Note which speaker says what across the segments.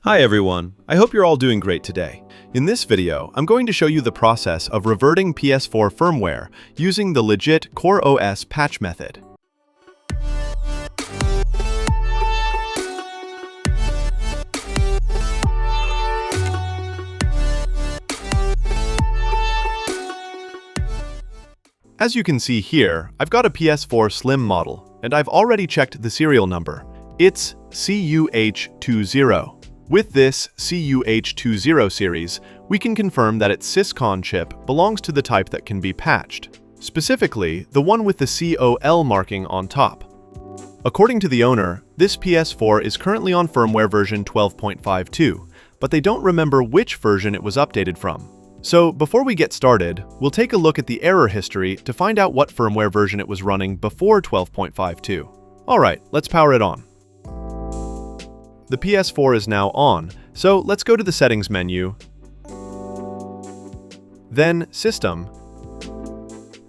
Speaker 1: Hi everyone, I hope you're all doing great today. In this video, I'm going to show you the process of reverting PS4 firmware using the Legit CoreOS Patch method. As you can see here, I've got a PS4 Slim model, and I've already checked the serial number. It's CUH20. With this CUH20 series, we can confirm that its Syscon chip belongs to the type that can be patched, specifically the one with the COL marking on top. According to the owner, this PS4 is currently on firmware version 12.52, but they don't remember which version it was updated from. So before we get started, we'll take a look at the error history to find out what firmware version it was running before 12.52. Alright, let's power it on. The PS4 is now on, so let's go to the Settings menu, then System,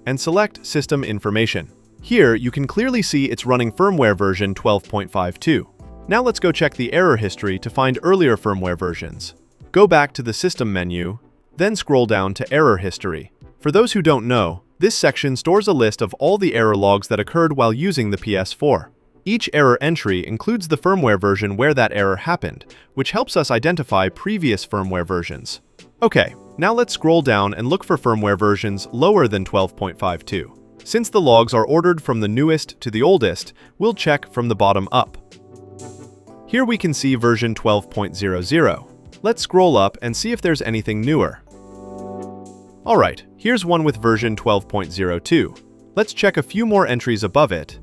Speaker 1: and select System Information. Here, you can clearly see it's running firmware version 12.52. Now let's go check the error history to find earlier firmware versions. Go back to the System menu, then scroll down to Error History. For those who don't know, this section stores a list of all the error logs that occurred while using the PS4. Each error entry includes the firmware version where that error happened, which helps us identify previous firmware versions. Okay, now let's scroll down and look for firmware versions lower than 12.52. Since the logs are ordered from the newest to the oldest, we'll check from the bottom up. Here we can see version 12.00. Let's scroll up and see if there's anything newer. Alright, here's one with version 12.02. Let's check a few more entries above it.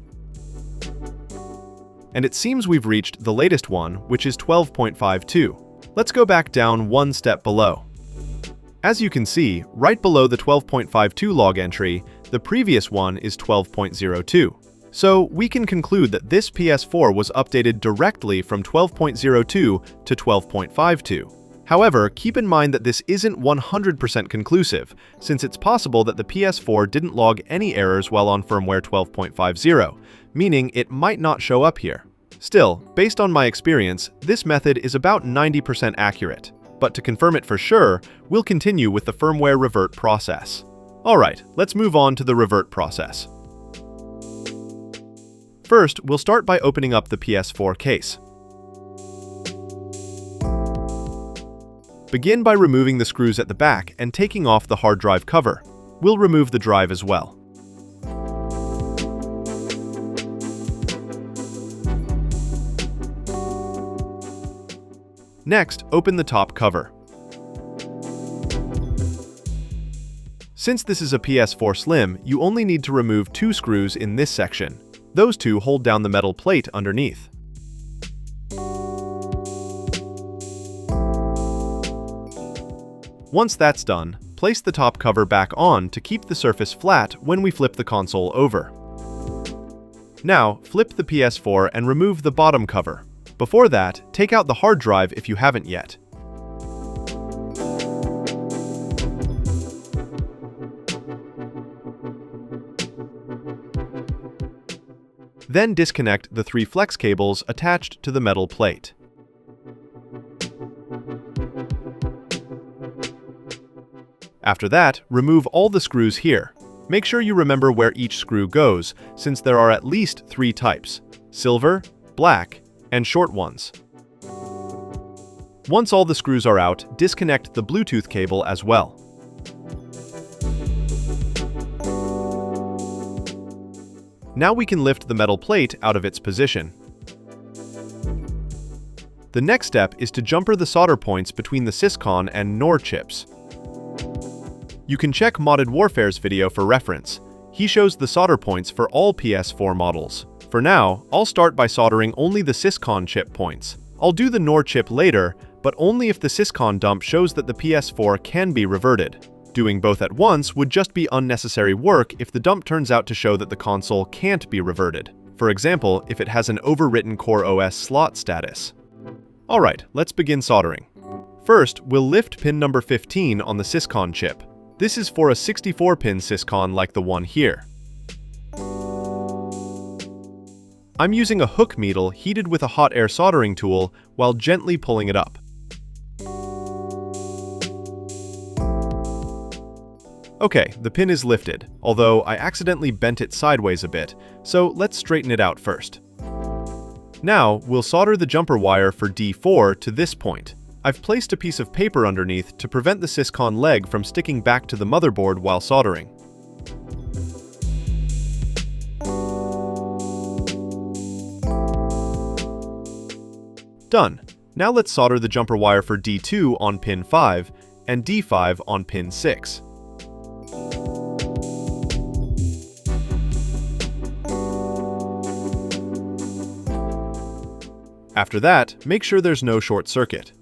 Speaker 1: And it seems we've reached the latest one, which is 12.52. Let's go back down one step below. As you can see, right below the 12.52 log entry, the previous one is 12.02. So we can conclude that this PS4 was updated directly from 12.02 to 12.52. However, keep in mind that this isn't 100% conclusive, since it's possible that the PS4 didn't log any errors while on firmware 12.50, meaning it might not show up here. Still, based on my experience, this method is about 90% accurate. But to confirm it for sure, we'll continue with the firmware revert process. Alright, let's move on to the revert process. First, we'll start by opening up the PS4 case. Begin by removing the screws at the back and taking off the hard drive cover. We'll remove the drive as well. Next, open the top cover. Since this is a PS4 Slim, you only need to remove 2 screws in this section. Those 2 hold down the metal plate underneath. Once that's done, place the top cover back on to keep the surface flat when we flip the console over. Now, flip the PS4 and remove the bottom cover. Before that, take out the hard drive if you haven't yet. Then disconnect the 3 flex cables attached to the metal plate. After that, remove all the screws here. Make sure you remember where each screw goes, since there are at least 3 types: silver, black, and short ones. Once all the screws are out, disconnect the Bluetooth cable as well. Now we can lift the metal plate out of its position. The next step is to jumper the solder points between the Syscon and NOR chips. You can check Modded Warfare's video for reference. He shows the solder points for all PS4 models. For now, I'll start by soldering only the Syscon chip points. I'll do the NOR chip later, but only if the Syscon dump shows that the PS4 can be reverted. Doing both at once would just be unnecessary work if the dump turns out to show that the console can't be reverted. For example, if it has an overwritten CoreOS slot status. Alright, let's begin soldering. First, we'll lift pin number 15 on the Syscon chip. This is for a 64-pin Syscon like the one here. I'm using a hook needle heated with a hot air soldering tool while gently pulling it up. Okay, the pin is lifted, although I accidentally bent it sideways a bit, so let's straighten it out first. Now, we'll solder the jumper wire for D4 to this point. I've placed a piece of paper underneath to prevent the Syscon leg from sticking back to the motherboard while soldering. Done. Now let's solder the jumper wire for D2 on pin 5 and D5 on pin 6. After that, make sure there's no short circuit.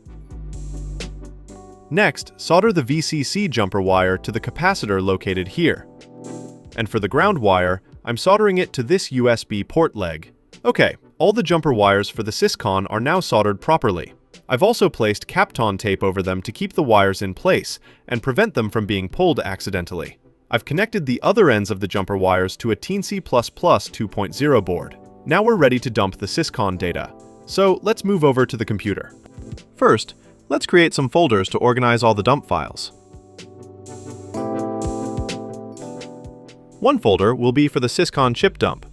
Speaker 1: Next, solder the VCC jumper wire to the capacitor located here. And for the ground wire, I'm soldering it to this USB port leg. Okay, all the jumper wires for the Syscon are now soldered properly. I've also placed Kapton tape over them to keep the wires in place and prevent them from being pulled accidentally. I've connected the other ends of the jumper wires to a Teensy++ 2.0 board. Now we're ready to dump the Syscon data. So let's move over to the computer. First, let's create some folders to organize all the dump files. One folder will be for the Syscon chip dump,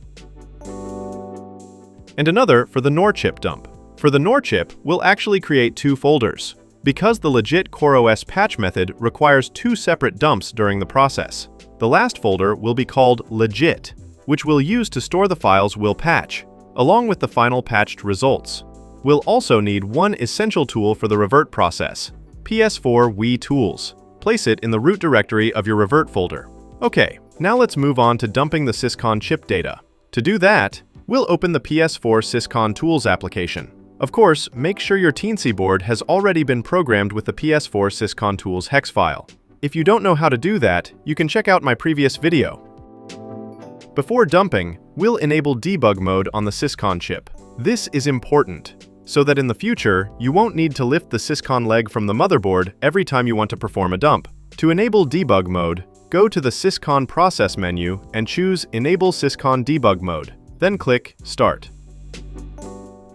Speaker 1: and another for the NOR chip dump. For the NOR chip, we'll actually create two folders, because the Legit CoreOS Patch method requires two separate dumps during the process. The last folder will be called Legit, which we'll use to store the files we'll patch, along with the final patched results. We'll also need one essential tool for the Revert process, PS4 Wii Tools. Place it in the root directory of your Revert folder. Okay, now let's move on to dumping the Syscon chip data. To do that, we'll open the PS4 Syscon Tools application. Of course, make sure your Teensy board has already been programmed with the PS4 Syscon Tools hex file. If you don't know how to do that, you can check out my previous video. Before dumping, we'll enable debug mode on the Syscon chip. This is important, so that in the future, you won't need to lift the Syscon leg from the motherboard every time you want to perform a dump. To enable debug mode, go to the Syscon process menu and choose Enable Syscon Debug Mode. Then click Start.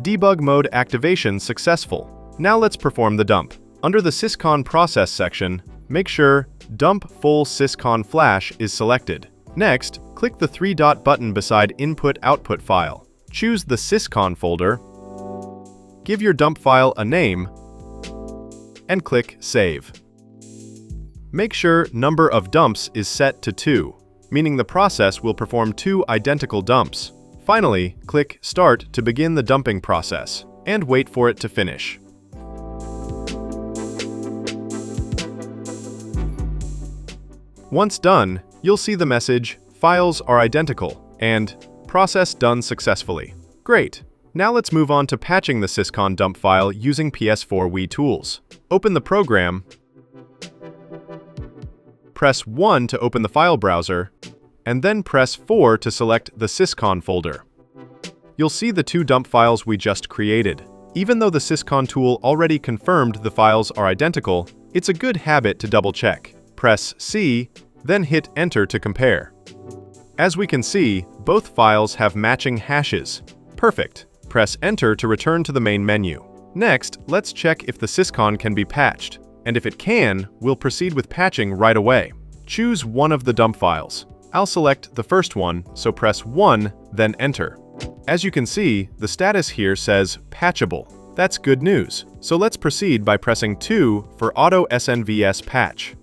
Speaker 1: Debug mode activation successful. Now let's perform the dump. Under the Syscon process section, make sure Dump Full Syscon Flash is selected. Next, click the three-dot button beside Input-Output File. Choose the Syscon folder, give your dump file a name, and click Save. Make sure number of dumps is set to 2, meaning the process will perform 2 identical dumps. Finally, click Start to begin the dumping process, and wait for it to finish. Once done, you'll see the message, Files are identical, and Process done successfully. Great! Now let's move on to patching the Syscon dump file using PS4 Wii Tools. Open the program, press 1 to open the file browser, and then press 4 to select the Syscon folder. You'll see the 2 dump files we just created. Even though the Syscon tool already confirmed the files are identical, it's a good habit to double-check. Press C, then hit Enter to compare. As we can see, both files have matching hashes. Perfect. Press Enter to return to the main menu. Next, let's check if the Syscon can be patched. And if it can, we'll proceed with patching right away. Choose one of the dump files. I'll select the first one, so press 1, then Enter. As you can see, the status here says Patchable. That's good news. So let's proceed by pressing 2 for Auto SNVS Patch.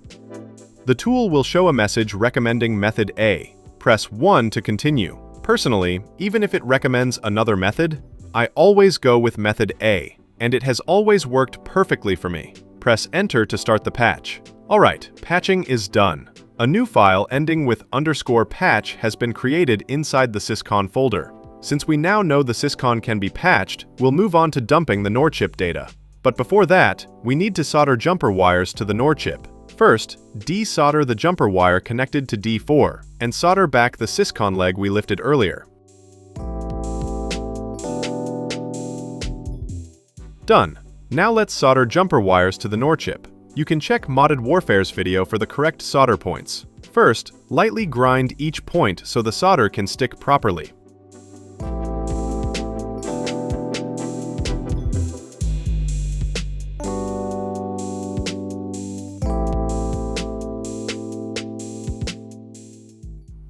Speaker 1: The tool will show a message recommending method A. Press 1 to continue. Personally, even if it recommends another method, I always go with method A, and it has always worked perfectly for me. Press Enter to start the patch. Alright, patching is done. A new file ending with _patch has been created inside the Syscon folder. Since we now know the Syscon can be patched, we'll move on to dumping the NOR chip data. But before that, we need to solder jumper wires to the NOR chip. First, desolder the jumper wire connected to D4, and solder back the Syscon leg we lifted earlier. Done. Now let's solder jumper wires to the NOR chip. You can check Modded Warfare's video for the correct solder points. First, lightly grind each point so the solder can stick properly.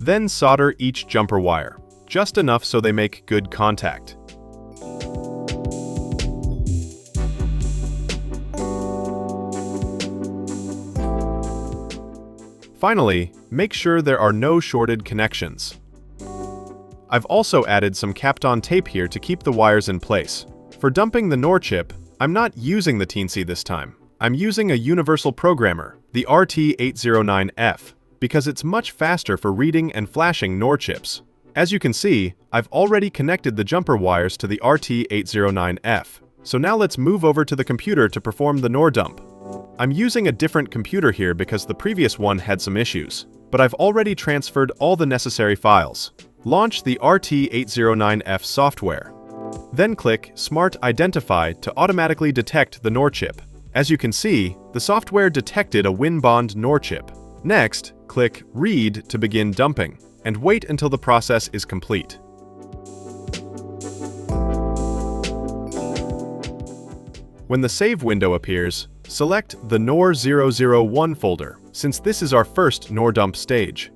Speaker 1: Then solder each jumper wire, just enough so they make good contact. Finally, make sure there are no shorted connections. I've also added some Kapton tape here to keep the wires in place. For dumping the NOR chip, I'm not using the Teensy this time. I'm using a universal programmer, the RT809F, because it's much faster for reading and flashing NOR chips. As you can see, I've already connected the jumper wires to the RT809F. So now let's move over to the computer to perform the NOR dump. I'm using a different computer here because the previous one had some issues, but I've already transferred all the necessary files. Launch the RT809F software. Then click Smart Identify to automatically detect the NOR chip. As you can see, the software detected a WinBond NOR chip. Next, click Read to begin dumping, and wait until the process is complete. When the Save window appears, select the NOR 001 folder, since this is our first NOR dump stage.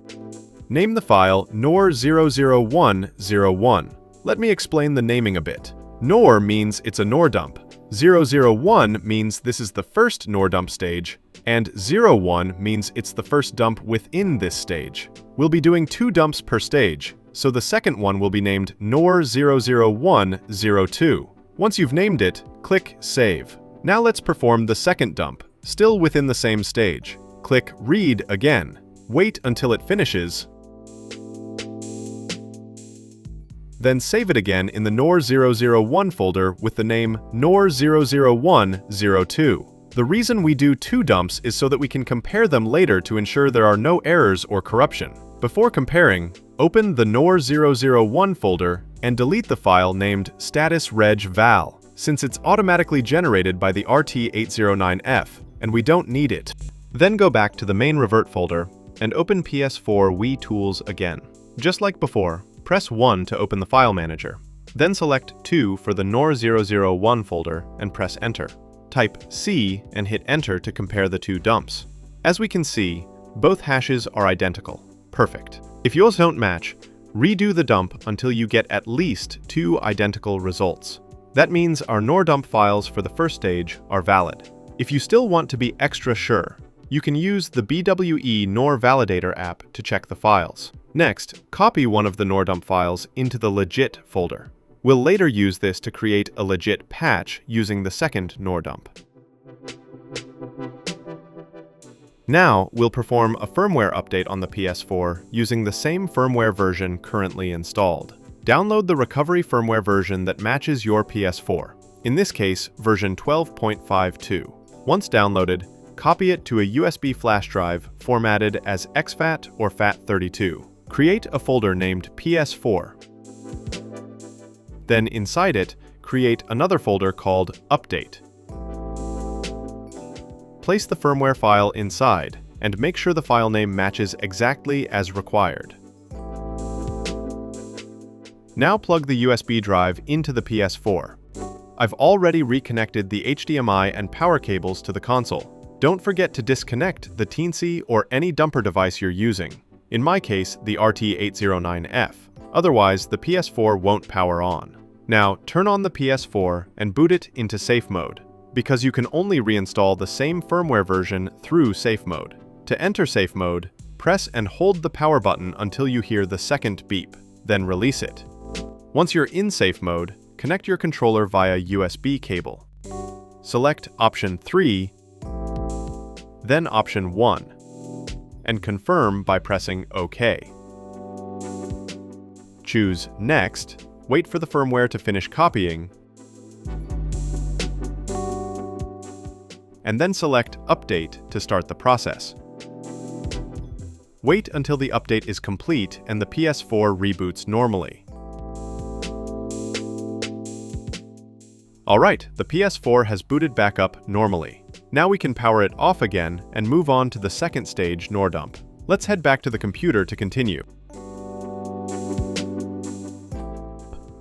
Speaker 1: Name the file NOR 00101. Let me explain the naming a bit. NOR means it's a NOR dump. 001 means this is the first NOR dump stage, and 01 means it's the first dump within this stage. We'll be doing 2 dumps per stage, so the second one will be named NOR 00102. Once you've named it, click Save. Now let's perform the second dump, still within the same stage. Click Read again. Wait until it finishes. Then save it again in the NOR 001 folder with the name NOR 00102. The reason we do 2 dumps is so that we can compare them later to ensure there are no errors or corruption. Before comparing, open the NOR 001 folder and delete the file named status_reg_val, since it's automatically generated by the RT809F, and we don't need it. Then go back to the main Revert folder and open PS4 Wii Tools again. Just like before, press 1 to open the file manager. Then select 2 for the NOR 001 folder and press Enter. Type C and hit Enter to compare the 2 dumps. As we can see, both hashes are identical. Perfect. If yours don't match, redo the dump until you get at least 2 identical results. That means our NOR dump files for the first stage are valid. If you still want to be extra sure, you can use the BWE NOR Validator app to check the files. Next, copy one of the NOR dump files into the Legit folder. We'll later use this to create a Legit patch using the second NOR dump. Now, we'll perform a firmware update on the PS4 using the same firmware version currently installed. Download the recovery firmware version that matches your PS4, in this case, version 12.52. Once downloaded, copy it to a USB flash drive formatted as exFAT or FAT32. Create a folder named PS4. Then inside it, create another folder called Update. Place the firmware file inside, and make sure the file name matches exactly as required. Now plug the USB drive into the PS4. I've already reconnected the HDMI and power cables to the console. Don't forget to disconnect the Teensy or any dumper device you're using. In my case, the RT809F. Otherwise, the PS4 won't power on. Now, turn on the PS4 and boot it into safe mode, because you can only reinstall the same firmware version through safe mode. To enter safe mode, press and hold the power button until you hear the second beep, then release it. Once you're in safe mode, connect your controller via USB cable. Select option 3, then option 1, and confirm by pressing OK. Choose Next, wait for the firmware to finish copying, and then select Update to start the process. Wait until the update is complete and the PS4 reboots normally. Alright, the PS4 has booted back up normally. Now we can power it off again and move on to the second stage NOR dump. Let's head back to the computer to continue.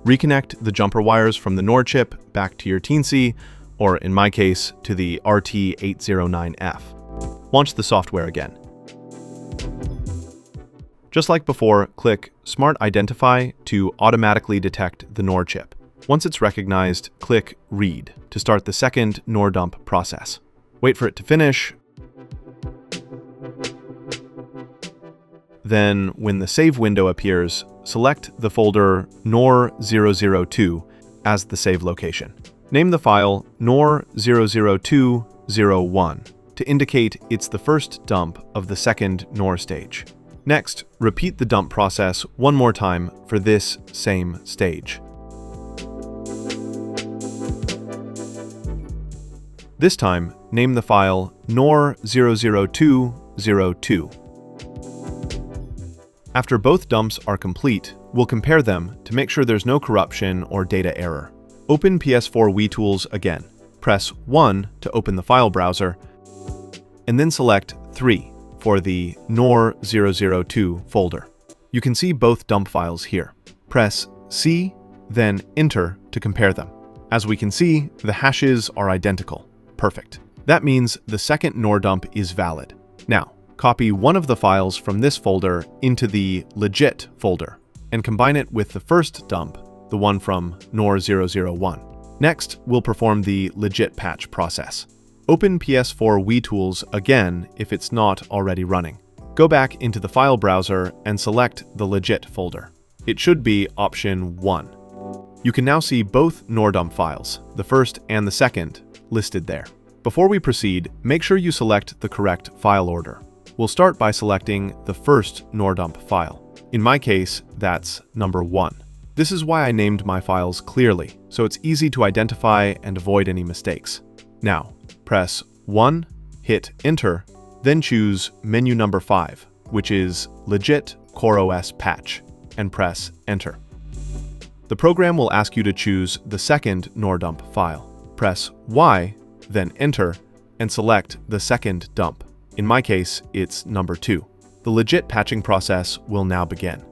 Speaker 1: Reconnect the jumper wires from the NOR chip back to your Teensy, or in my case, to the RT809F. Launch the software again. Just like before, click Smart Identify to automatically detect the NOR chip. Once it's recognized, click Read to start the second NOR dump process. Wait for it to finish. Then, when the save window appears, select the folder NOR002 as the save location. Name the file NOR00201 to indicate it's the first dump of the second NOR stage. Next, repeat the dump process one more time for this same stage. This time, name the file NOR00202. After both dumps are complete, we'll compare them to make sure there's no corruption or data error. Open PS4 WeTools again. Press 1 to open the file browser, and then select 3 for the NOR002 folder. You can see both dump files here. Press C, then Enter to compare them. As we can see, the hashes are identical. Perfect. That means the second NOR dump is valid. Now, copy one of the files from this folder into the Legit folder and combine it with the first dump, the one from NOR001. Next, we'll perform the Legit patch process. Open PS4 WeTools again if it's not already running. Go back into the file browser and select the Legit folder. It should be option 1. You can now see both NOR dump files, the first and the second, listed there. Before we proceed, make sure you select the correct file order. We'll start by selecting the first NOR dump file. In my case, that's number 1. This is why I named my files clearly, so it's easy to identify and avoid any mistakes. Now, press 1, hit Enter, then choose menu number 5, which is Legit CoreOS Patch, and press Enter. The program will ask you to choose the second NOR dump file. Press Y, then Enter, and select the second dump. In my case, it's number 2. The Legit patching process will now begin.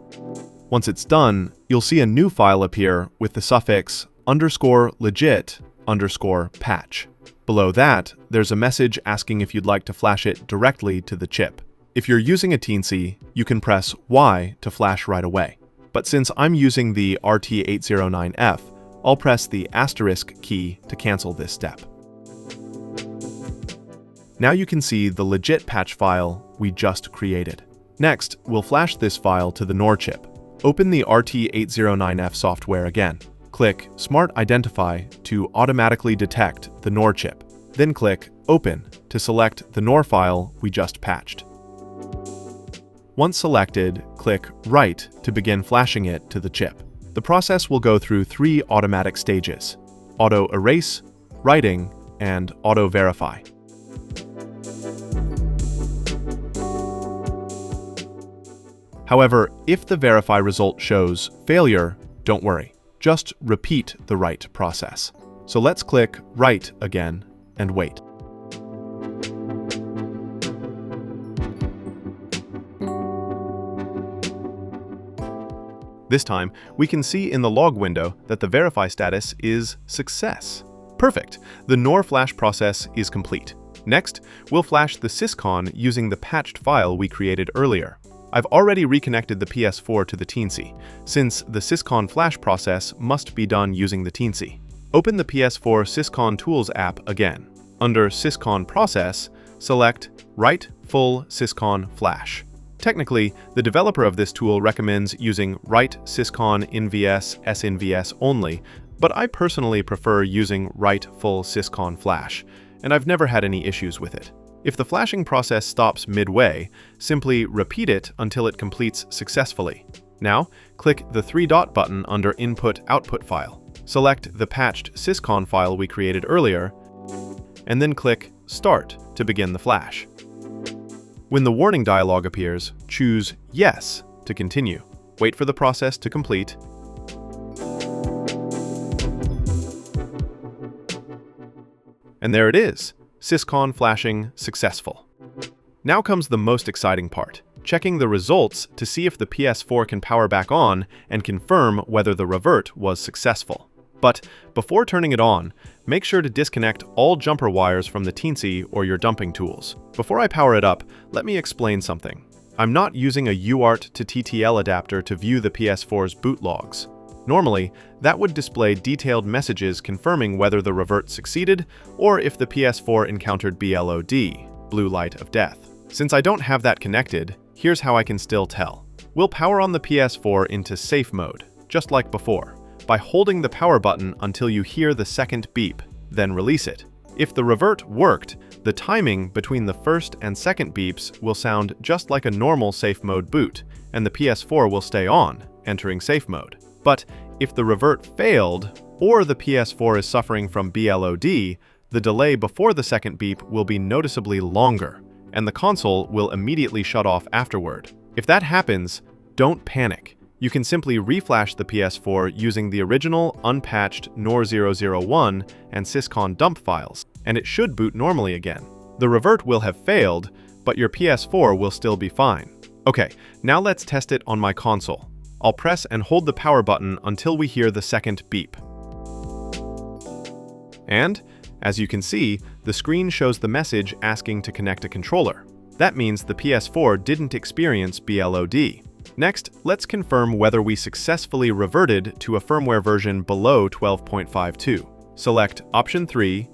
Speaker 1: Once it's done, you'll see a new file appear with the suffix _legit_patch. Below that, there's a message asking if you'd like to flash it directly to the chip. If you're using a Teensy, you can press Y to flash right away. But since I'm using the RT809F, I'll press the asterisk key to cancel this step. Now you can see the Legit patch file we just created. Next, we'll flash this file to the NOR chip. Open the RT809F software again. Click Smart Identify to automatically detect the NOR chip. Then click Open to select the NOR file we just patched. Once selected, click Write to begin flashing it to the chip. The process will go through 3 automatic stages: Auto Erase, Writing, and Auto Verify. However, if the verify result shows failure, don't worry. Just repeat the write process. So let's click Write again and wait. This time, we can see in the log window that the verify status is Success. Perfect! The NOR flash process is complete. Next, we'll flash the Syscon using the patched file we created earlier. I've already reconnected the PS4 to the Teensy, since the Syscon flash process must be done using the Teensy. Open the PS4 Syscon Tools app again. Under Syscon Process, select Write Full Syscon Flash. Technically, the developer of this tool recommends using Write Syscon NVS SNVS only, but I personally prefer using Write Full Syscon Flash, and I've never had any issues with it. If the flashing process stops midway, simply repeat it until it completes successfully. Now, click the 3-dot button under Input/Output file. Select the patched Syscon file we created earlier, and then click Start to begin the flash. When the warning dialog appears, choose Yes to continue. Wait for the process to complete. And there it is. Syscon flashing successful. Now comes the most exciting part, checking the results to see if the PS4 can power back on and confirm whether the revert was successful. But before turning it on, make sure to disconnect all jumper wires from the Teensy or your dumping tools. Before I power it up, let me explain something. I'm not using a UART to TTL adapter to view the PS4's boot logs. Normally, that would display detailed messages confirming whether the revert succeeded or if the PS4 encountered BLOD, blue light of death. Since I don't have that connected, here's how I can still tell. We'll power on the PS4 into safe mode, just like before, by holding the power button until you hear the second beep, then release it. If the revert worked, the timing between the first and second beeps will sound just like a normal safe mode boot, and the PS4 will stay on, entering safe mode. But if the revert failed, or the PS4 is suffering from BLOD, the delay before the second beep will be noticeably longer, and the console will immediately shut off afterward. If that happens, don't panic. You can simply reflash the PS4 using the original unpatched NOR 001 and Syscon dump files, and it should boot normally again. The revert will have failed, but your PS4 will still be fine. Okay, now let's test it on my console. I'll press and hold the power button until we hear the second beep. And, as you can see, the screen shows the message asking to connect a controller. That means the PS4 didn't experience BLOD. Next, let's confirm whether we successfully reverted to a firmware version below 12.52. Select Option 3,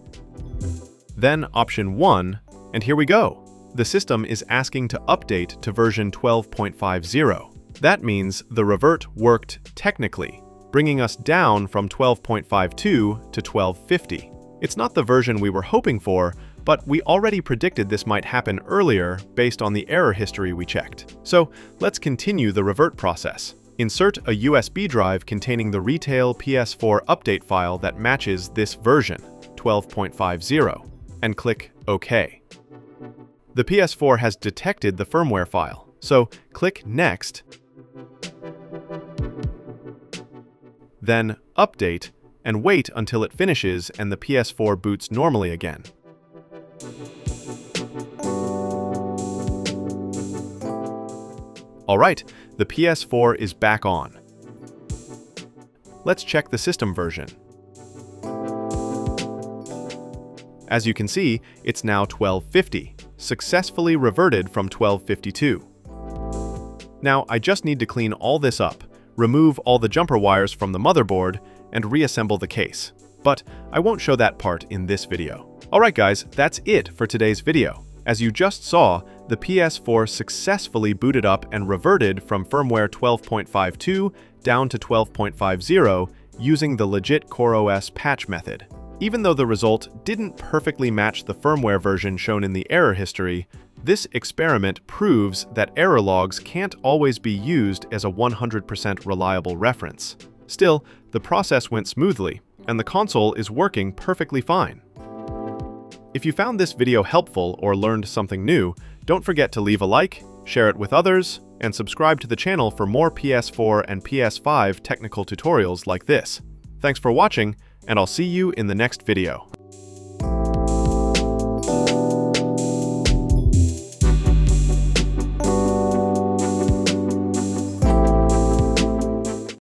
Speaker 1: then Option 1, and here we go. The system is asking to update to version 12.50. That means the revert worked technically, bringing us down from 12.52 to 1250. It's not the version we were hoping for, but we already predicted this might happen earlier based on the error history we checked. So let's continue the revert process. Insert a USB drive containing the retail PS4 update file that matches this version, 12.50, and click OK. The PS4 has detected the firmware file, so click Next, then Update, and wait until it finishes and the PS4 boots normally again. Alright, the PS4 is back on. Let's check the system version. As you can see, it's now 1250, successfully reverted from 1252. Now, I just need to clean all this up, remove all the jumper wires from the motherboard, and reassemble the case. But I won't show that part in this video. Alright guys, that's it for today's video. As you just saw, the PS4 successfully booted up and reverted from firmware 12.52 down to 12.50 using the Legit CoreOS Patch method. Even though the result didn't perfectly match the firmware version shown in the error history, this experiment proves that error logs can't always be used as a 100% reliable reference. Still, the process went smoothly, and the console is working perfectly fine. If you found this video helpful or learned something new, don't forget to leave a like, share it with others, and subscribe to the channel for more PS4 and PS5 technical tutorials like this. Thanks for watching, and I'll see you in the next video.